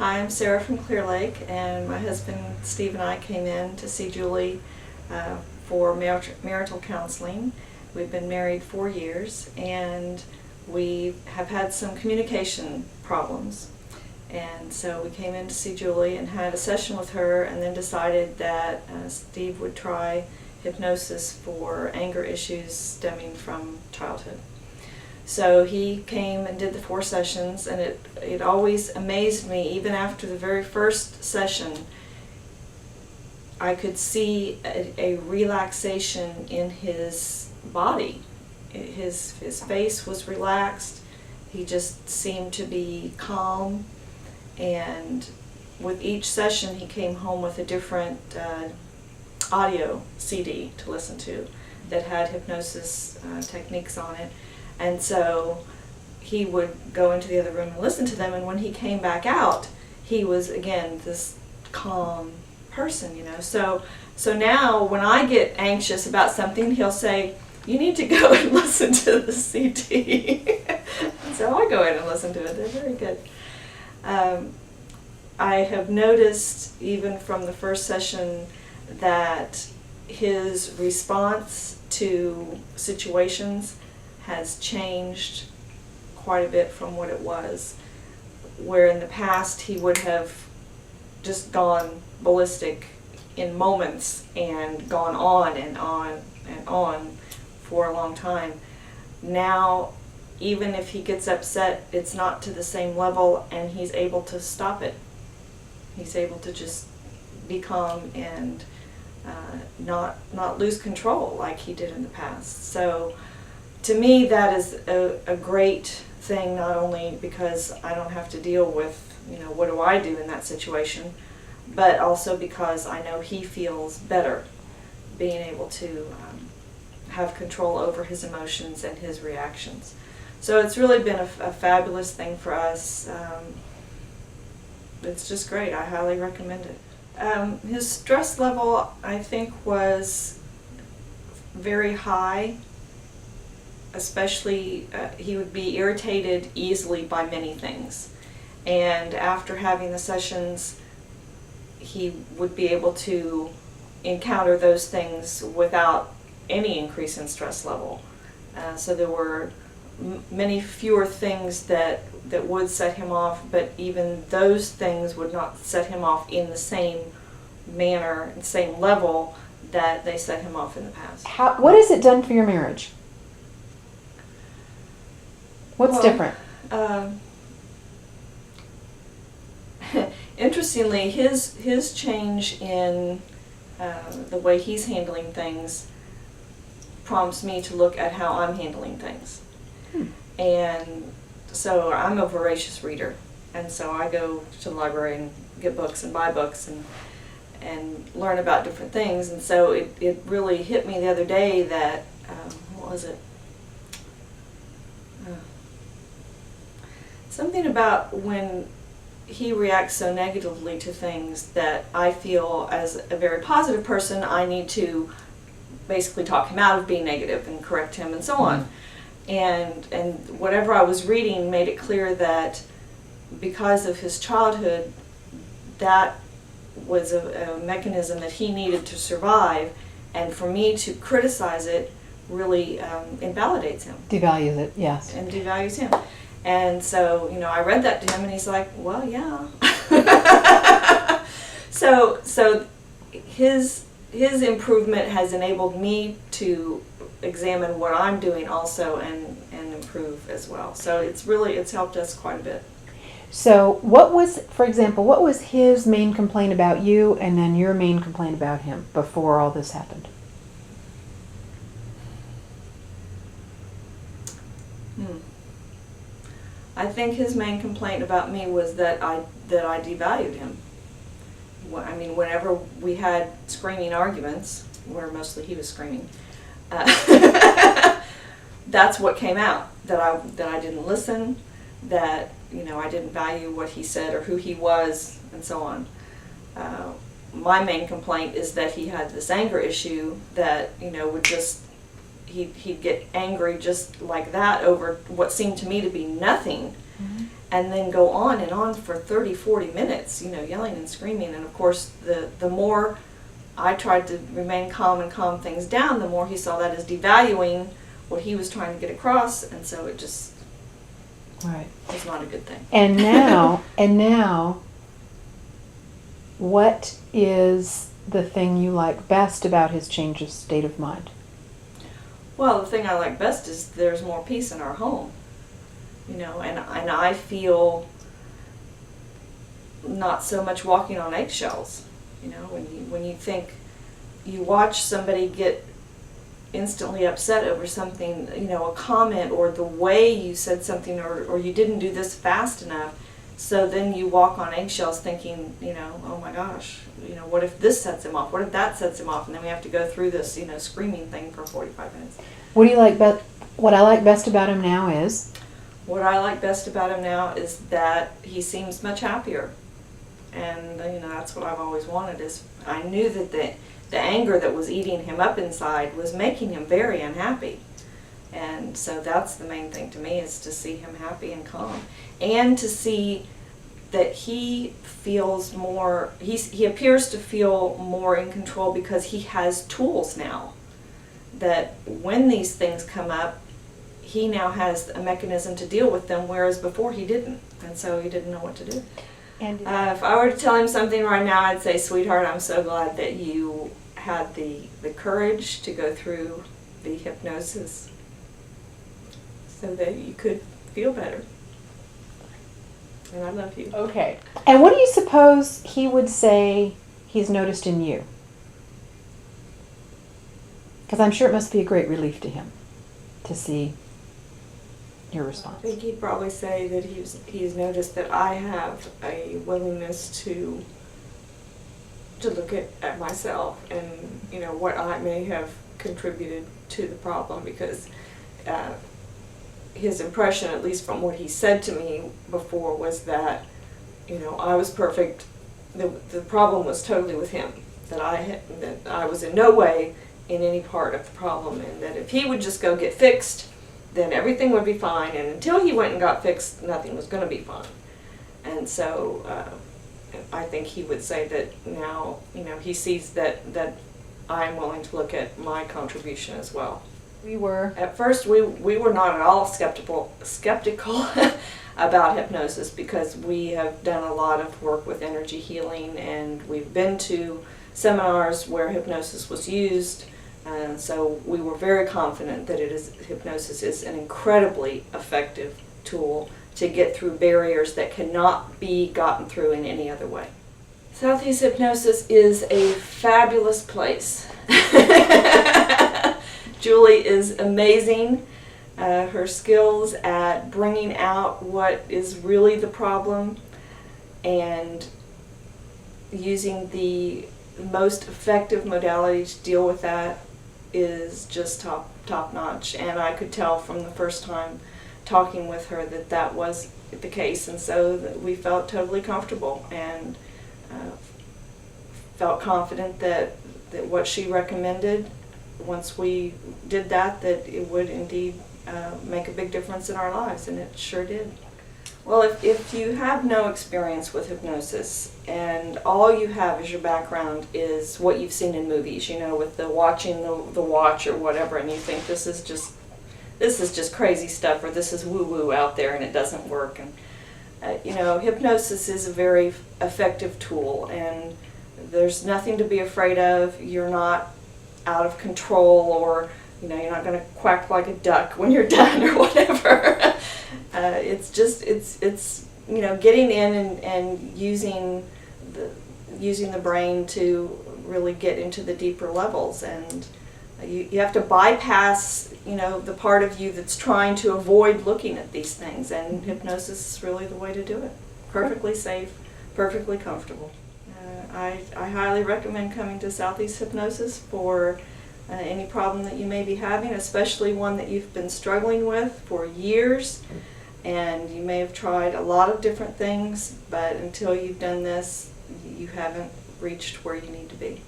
Hi, I'm Sara from Clear Lake, and my husband Steve and I came in to see Julie for marital counseling. We've been married 4 years, and we have had some communication problems. And so we came in to see Julie and had a session with her, and then decided that Steve would try hypnosis for anger issues stemming from childhood. So he came and did the 4 sessions, and it always amazed me, even after the very first session, I could see a relaxation in his body. His face was relaxed. He just seemed to be calm, and with each session he came home with a different audio CD to listen to that had hypnosis techniques on it. And so he would go into the other room and listen to them, and when he came back out, he was again this calm person, you know. So now when I get anxious about something, he'll say, "You need to go and listen to the CD." So I go in and listen to it. They're very good. I have noticed, even from the first session, that his response to situations has changed quite a bit from what it was, where in the past he would have just gone ballistic in moments and gone on and on and on for a long time. Now, even if he gets upset, it's not to the same level, and he's able to stop it. He's able to just be calm and not lose control like he did in the past. So to me, that is a great thing, not only because I don't have to deal with, you know, what do I do in that situation, but also because I know he feels better being able to have control over his emotions and his reactions. So it's really been a fabulous thing for us. It's just great. I highly recommend it. His stress level, I think, was very high. Especially, he would be irritated easily by many things. And after having the sessions, he would be able to encounter those things without any increase in stress level. So there were many fewer things that would set him off, but even those things would not set him off in the same manner, the same level that they set him off in the past. What has it done for your marriage? What's different? Interestingly, his change in the way he's handling things prompts me to look at how I'm handling things. And so I'm a voracious reader, and so I go to the library and get books and buy books and learn about different things. And so it really hit me the other day that, what was it? Something about when he reacts so negatively to things that I feel, as a very positive person, I need to basically talk him out of being negative and correct him and so on. And whatever I was reading made it clear that because of his childhood, that was a mechanism that he needed to survive, and for me to criticize it really invalidates him. Devalues it, yes. And devalues him. And so, you know, I read that to him, and he's like, "Well, yeah." So his improvement has enabled me to examine what I'm doing also and improve as well. So it's helped us quite a bit. So for example, what was his main complaint about you, and then your main complaint about him before all this happened? I think his main complaint about me was that I devalued him. I mean, whenever we had screaming arguments, where mostly he was screaming, that's what came out. That I didn't listen. That, you know, I didn't value what he said or who he was, and so on. My main complaint is that he had this anger issue that, you know, would just he'd get angry just like that over what seemed to me to be nothing. and then go on and on for 30, 40 minutes, yelling and screaming. And of course, the more I tried to remain calm and calm things down, the more he saw that as devaluing what he was trying to get across, and so it just Right. was not a good thing. And now, what is the thing you like best about his change of state of mind? Well, the thing I like best is there's more peace in our home, and I feel not so much walking on eggshells. When you think you watch somebody get instantly upset over something, a comment or the way you said something, or you didn't do this fast enough, so then you walk on eggshells thinking, oh my gosh, what if this sets him off, what if that sets him off, and then we have to go through this screaming thing for 45 minutes. What I like best about him now is? What I like best about him now is that he seems much happier. And that's what I've always wanted. Is I knew that the anger that was eating him up inside was making him very unhappy. And so that's the main thing to me, is to see him happy and calm. And to see that he feels more, he appears to feel more in control because he has tools now. That when these things come up, he now has a mechanism to deal with them, whereas before he didn't. And so he didn't know what to do. And If I were to tell him something right now, I'd say, sweetheart, I'm so glad that you had the courage to go through the hypnosis so that you could feel better. And I love you. Okay. And what do you suppose he would say he's noticed in you? Because I'm sure it must be a great relief to him to see your response. I think he'd probably say that he's noticed that I have a willingness to look at myself and what I may have contributed to the problem, because his impression, at least from what he said to me before, was that I was perfect. The problem was totally with him. That I was in no way in any part of the problem, and that if he would just go get fixed, then everything would be fine, and until he went and got fixed, nothing was going to be fine. And so I think he would say that now, he sees that I'm willing to look at my contribution as well. We were. At first, we were not at all skeptical about hypnosis, because we have done a lot of work with energy healing, and we've been to seminars where hypnosis was used. And so we were very confident that hypnosis is an incredibly effective tool to get through barriers that cannot be gotten through in any other way. Southeast Hypnosis is a fabulous place. Julie is amazing. Her skills at bringing out what is really the problem and using the most effective modality to deal with that is just top notch, and I could tell from the first time talking with her that was the case, and so that we felt totally comfortable and felt confident that what she recommended, once we did that it would indeed make a big difference in our lives, and it sure did. Well, if you have no experience with hypnosis and all you have as your background is what you've seen in movies, with the watching the watch or whatever, and you think this is just crazy stuff, or this is woo-woo out there and it doesn't work, and hypnosis is a very effective tool, and there's nothing to be afraid of. You're not out of control, or you're not going to quack like a duck when you're done or whatever. It's getting in and using the brain to really get into the deeper levels, and you have to bypass the part of you that's trying to avoid looking at these things, and hypnosis is really the way to do it. Perfectly safe, perfectly comfortable. I highly recommend coming to Southeast Hypnosis for any problem that you may be having, especially one that you've been struggling with for years, and you may have tried a lot of different things, but until you've done this, you haven't reached where you need to be.